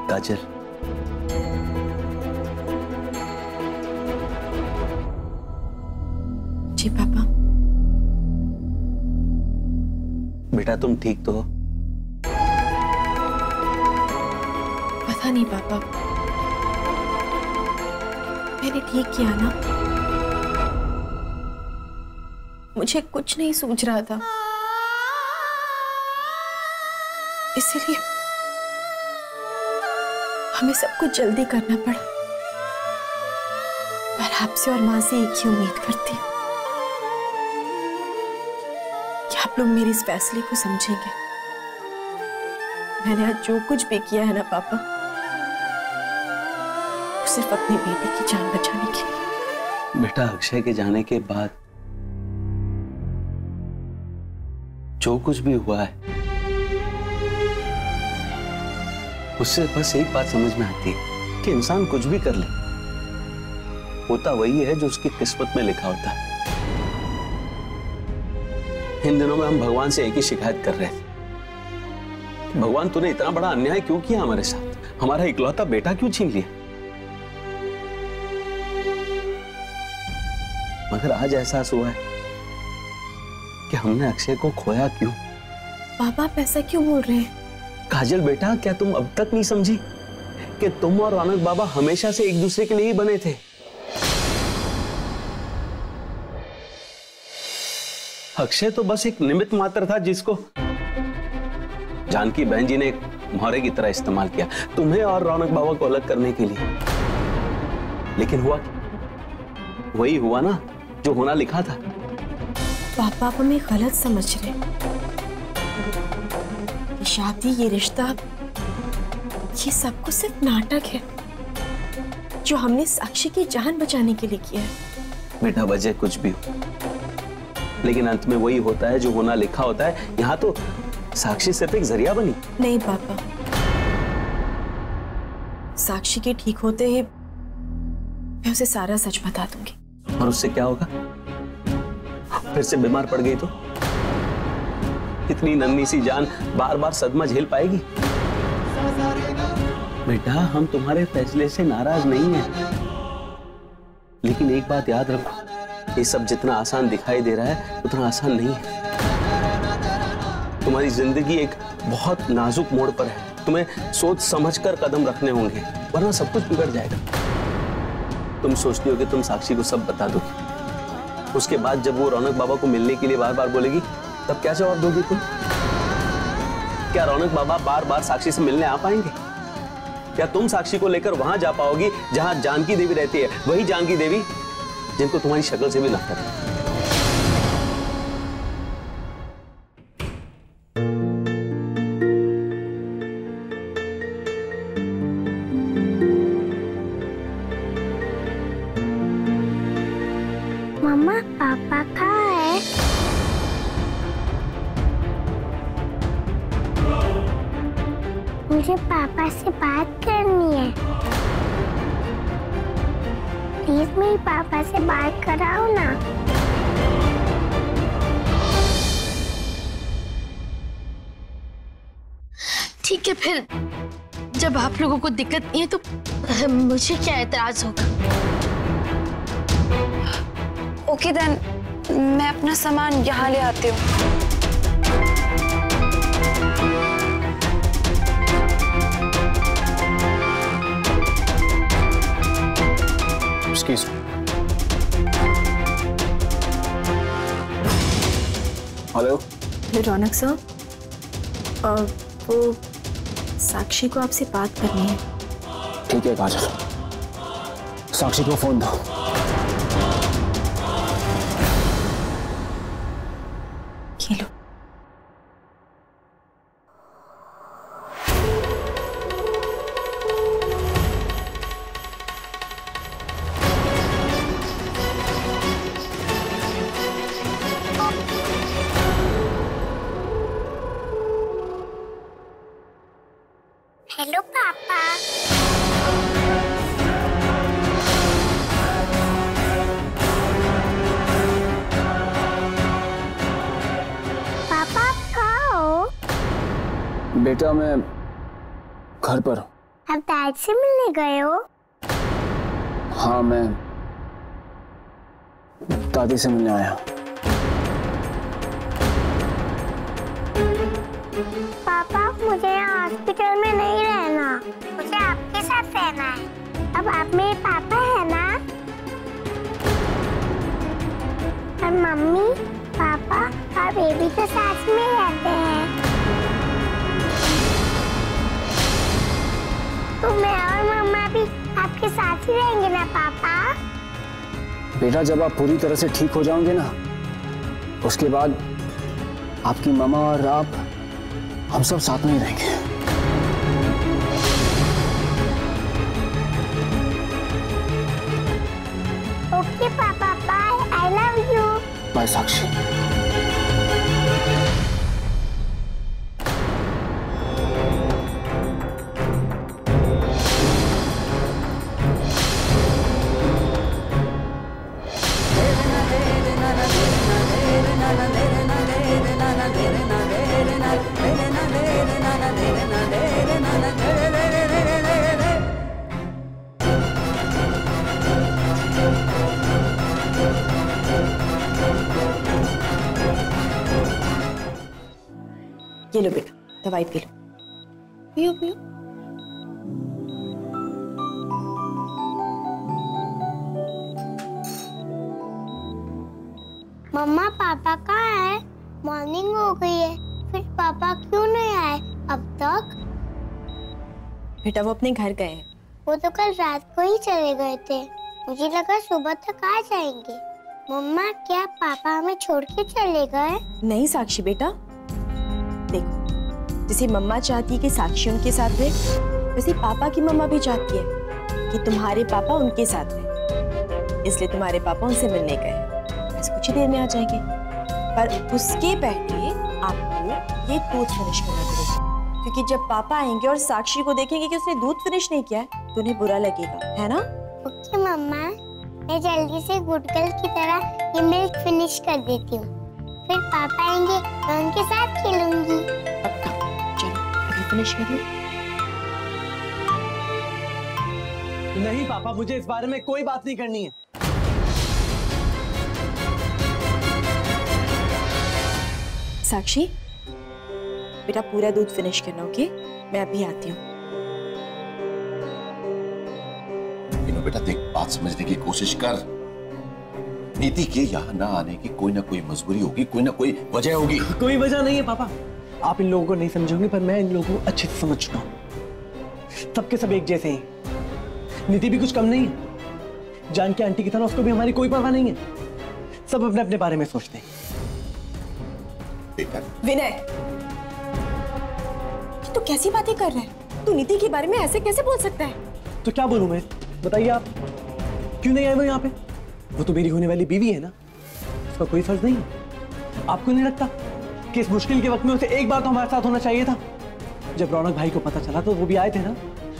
काजल, जी पापा। बेटा तुम ठीक तो हो? पता नहीं पापा, मैंने ठीक किया ना? मुझे कुछ नहीं सूझ रहा था, इसलिए हमें सब कुछ जल्दी करना पड़ा। पर आपसे और माँ से एक ही उम्मीद करती हूँ कि आप लोग मेरे इस फैसले को समझेंगे। मैंने आज जो कुछ भी किया है ना पापा, वो सिर्फ अपनी बेटी की जान बचाने के लिए। बेटा अक्षय के जाने के बाद जो कुछ भी हुआ है उससे बस एक बात समझ में आती है कि इंसान कुछ भी कर ले, होता वही है जो उसकी किस्मत में लिखा होता है। इन दिनों में हम भगवान से एक ही शिकायत कर रहे थे, भगवान तूने इतना बड़ा अन्याय क्यों किया हमारे साथ? हमारा इकलौता बेटा क्यों छीन लिया? मगर आज एहसास हुआ है कि हमने अक्षय को खोया क्यों। पापा आप ऐसा क्यों बोल रहे हैं? काजल बेटा, क्या तुम अब तक नहीं समझी कि तुम और रौनक बाबा हमेशा से एक दूसरे के लिए ही बने थे? अक्षय तो बस एक निमित्त मात्र था जिसको जानकी बहन जी ने एक मोहरे की तरह इस्तेमाल किया तुम्हें और रौनक बाबा को अलग करने के लिए। लेकिन हुआ वही हुआ ना जो होना लिखा था। पापा आप हमें गलत समझ रहे हैं। ये शादी, ये रिश्ता, ये सब कुछ सिर्फ नाटक है जो हमने साक्षी की जान बचाने के लिए किया है। बेटा वजह कुछ भी हो, लेकिन अंत में वही होता है जो होना लिखा होता है। यहाँ तो साक्षी सिर्फ एक जरिया बनी। नहीं पापा, साक्षी के ठीक होते ही मैं उसे सारा सच बता दूंगी। और उससे क्या होगा? फिर से बीमार पड़ गई तो इतनी नन्ही सी जान बार बार सदमा झेल पाएगी? बेटा हम तुम्हारे फैसले से नाराज नहीं हैं, लेकिन एक बात याद रखो, ये सब जितना आसान दिखाई दे रहा है उतना आसान नहीं है। तुम्हारी जिंदगी एक बहुत नाजुक मोड़ पर है, तुम्हें सोच समझकर कदम रखने होंगे, वरना सब कुछ बिगड़ जाएगा। तुम सोचती हो कि तुम साक्षी को सब बता दोगी, उसके बाद जब वो रौनक बाबा को मिलने के लिए बार बार बोलेगी तब क्या जवाब दोगी तुम? क्या रौनक बाबा बार बार साक्षी से मिलने आ पाएंगे? क्या तुम साक्षी को लेकर वहां जा पाओगी जहां जानकी देवी रहती है, वही जानकी देवी जिनको तुम्हारी शक्ल से भी नफरत है? मम्मा पापा कहाँ है? मुझे पापा से बात करनी है। प्लीज मेरे पापा से बात कराओ ना। ठीक है, फिर जब आप लोगों को दिक्कत नहीं है तो मुझे क्या एतराज होगा? ओके देन, मैं अपना सामान यहाँ ले आती हूँ। हेलो रौनक साहब, वो साक्षी को आपसे बात करनी है। ठीक है काजल, साक्षी को फोन दो। ये लो। हेलो पापा। पापा आप कहाँ हो? बेटा मैं घर पर हूँ। आप डैड से मिलने गए हो? हाँ, मैं दादी से मिलने आया। पापा, मुझे यहाँ हॉस्पिटल में नहीं रहना, मुझे आपके साथ रहना है। अब आप मेरे पापा है ना? और मम्मी, पापा और बेबी तो साथ में रहते हैं। तो मैं और मम्मा भी आपके साथ ही रहेंगे ना पापा? बेटा, जब आप पूरी तरह से ठीक हो जाओगे ना, उसके बाद आपकी मामा और आप हम सब साथ में ही रहेंगे। ओके पापा, bye, I love you. Bye Sakshi. ये लो बेटा, दवाई पी लो। पियो पियो। मम्मा, पापा कहाँ है? मॉर्निंग हो गई है, फिर पापा क्यों नहीं आए अब तक? बेटा, वो अपने घर गए हैं। वो तो कल रात को ही चले गए थे, मुझे लगा सुबह तक आ जाएंगे। मम्मा, क्या पापा हमें छोड़ के चले गए? नहीं साक्षी बेटा, देखो, जैसे मम्मा चाहती है कि साक्षी उनके साथ रहे, वैसे पापा की मम्मा भी चाहती है कि तुम्हारे पापा उनके साथ रहे। इसलिए तुम्हारे पापा उनसे मिलने गए, बस कुछ ही देर में आ जाएंगे। पर उसके पहले आपको ये दूध फिनिश करना पड़ेगा, क्योंकि जब पापा आएंगे और साक्षी को देखेंगे कि उसने दूध फिनिश नहीं किया है तो उन्हें बुरा लगेगा, है ना? ओके मम्मा, मैं जल्दी से गुड गर्ल की तरह ये मिल्क फिनिश कर देती हूँ, फिर पापा आएंगे, मैं उनके साथ खेलूंगी। पक्का। चलो अभी फिनिश कर लो। नहीं पापा, मुझे इस बारे में कोई बात नहीं करनी है। साक्षी बेटा, पूरा दूध फिनिश करना, ओके? मैं अभी आती हूँ। बेटा देख, बात समझने की कोशिश कर। नीति के यहाँ ना आने की कोई ना कोई मजबूरी होगी, कोई ना कोई वजह होगी। कोई वजह नहीं है पापा, आप इन लोगों को नहीं समझोगे, पर मैं इन लोगों को अच्छे से समझ चुका हूँ। सबके सब एक जैसे हैं। नीति भी कुछ कम नहीं है। जान के आंटी की तरह उसको भी हमारी कोई परवाह नहीं है। सब अपने अपने बारे में सोचते हैं। विनय, तू कैसी बातें कर रहा है? तू नीति के बारे में ऐसे कैसे बोल सकता है? तो क्या बोलूं मैं? बताइए आप, क्यों नहीं आए वो यहाँ पे? वो तो मेरी होने वाली बीवी है ना, उसका कोई फर्ज नहीं है। आपको नहीं लगता कि इस मुश्किल के वक्त में उसे एक बार तो हमारे साथ होना चाहिए था? जब रौनक भाई को पता चला तो वो भी आए थे ना,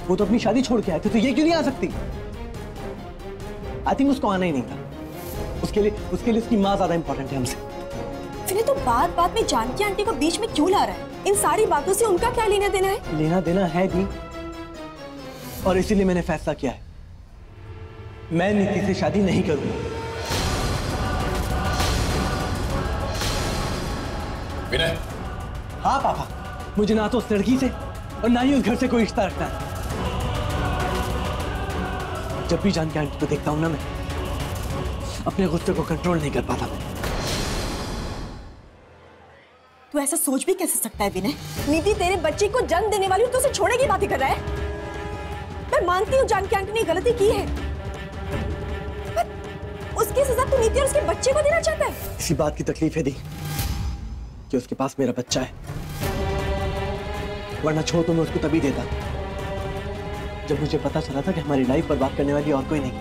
वो तो अपनी शादी छोड़ के आए थे, तो ये क्यों नहीं आ सकती? आई थिंक उसको आना ही नहीं था। उसके लिए उसकी माँ ज्यादा इंपॉर्टेंट है हमसे। फिर तो बात बात में जानकी आंटी को बीच में क्यों ला रहा है? इन सारी बातों से उनका क्या लेना देना है? लेना देना है भी, और इसीलिए मैंने फैसला किया है, मैं नीति से शादी नहीं करूंगा। विनय। हाँ पापा, मुझे ना तो उस लड़की से और ना ही उस घर से कोई रिश्ता रखना है। जब भी जानकी आंटी को देखता हूं ना, मैं अपने गुस्से को कंट्रोल नहीं कर पाता। तू ऐसा सोच भी कैसे सकता है विनय? नीति तेरे बच्चे को जन्म देने वाली, तो उसे छोड़ने की बातें कर रहा है। मैं मानती हूँ जानकी आंटी ने गलती की है, पर उसकी सजा तू नीति और उसके बच्चे को देना चाहता है? इसी बात की तकलीफ है दी कि उसके पास मेरा बच्चा है, वरना छोड़ तो मैं उसको तभी देता जब मुझे पता चला था कि हमारी लाइफ बर्बाद करने वाली और कोई नहीं,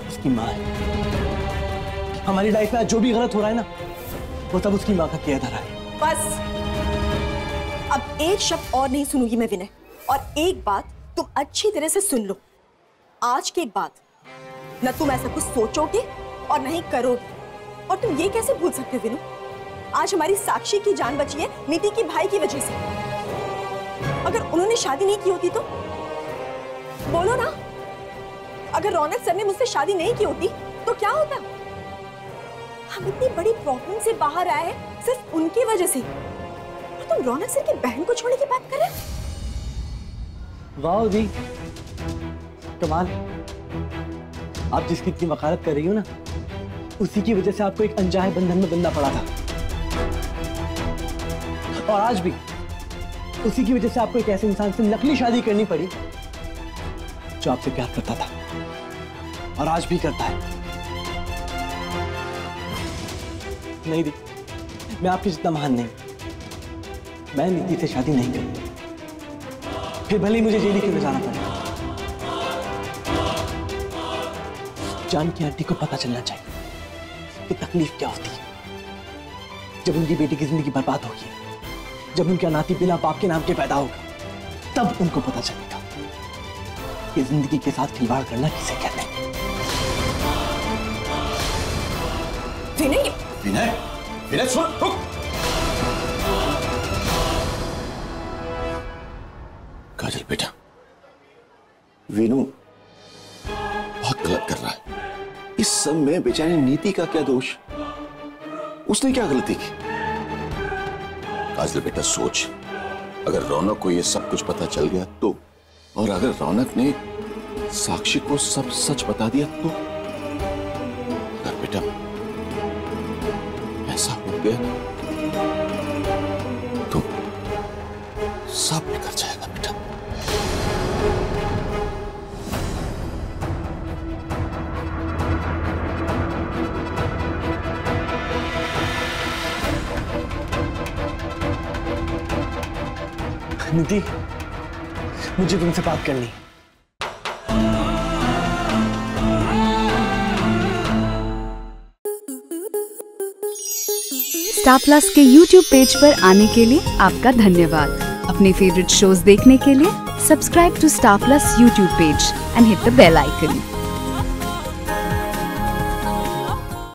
उसकी माँ है। हमारी लाइफ में जो भी गलत हो रहा है ना, वो सब उसकी माँ का किया धरा है। बस, अब एक शब्द और नहीं सुनूंगी मैं विनय, और एक बात तुम अच्छी तरह से सुन लो, आज के बाद न तुम ऐसा कुछ सोचोगे और नहीं करोगे। और तुम ये कैसे भूल सकते हो विनू, आज हमारी साक्षी की जान बची है नीति की भाई की वजह से। अगर उन्होंने शादी नहीं की होती तो बोलो ना, अगर रौनक सर ने मुझसे शादी नहीं की होती तो क्या होता? हम इतनी बड़ी प्रॉब्लम से बाहर आए हैं सिर्फ उनकी वजह से, और तुम रौनक सर की बहन को छोड़ने की बात कर रहे हो? वाह जी, कमाल। आप जिसकी इतनी वकालत कर रही हो ना, उसी की वजह से आपको एक अनचाहे बंधन में बंधना पड़ा था, और आज भी उसी की वजह से आपको एक ऐसे इंसान से नकली शादी करनी पड़ी जो आपसे प्यार करता था और आज भी करता है। नहीं दी, मैं आपके जितना महान नहीं, मैं नीति से शादी नहीं करूंगा, फिर भले ही मुझे जेल क्यों जाना पड़े। जानकी आंटी को पता चलना चाहिए कि तकलीफ क्या होती है जब उनकी बेटी की जिंदगी बर्बाद होगी, जब उनका नाती बिना बाप के नाम के पैदा होगा, तब उनको पता चलेगा कि जिंदगी के साथ खिलवाड़ करना किसे कहते हैं। विनय, विनय, विनय सुन, रुक। काजल बेटा, वीनू बहुत गलत कर रहा है। इस सब में बेचारी नीति का क्या दोष? उसने क्या गलती की? काजल बेटा सोच, अगर रौनक को ये सब कुछ पता चल गया तो, और अगर रौनक ने साक्षी को सब सच बता दिया तो, अगर बेटा ऐसा हो गया तो सब बिगड़ जाएगा बेटा। निधि, मुझे तुमसे बात करनी है। स्टार प्लस के YouTube पेज पर आने के लिए आपका धन्यवाद। अपने फेवरेट शोज देखने के लिए subscribe to Star Plus YouTube page and hit the bell icon.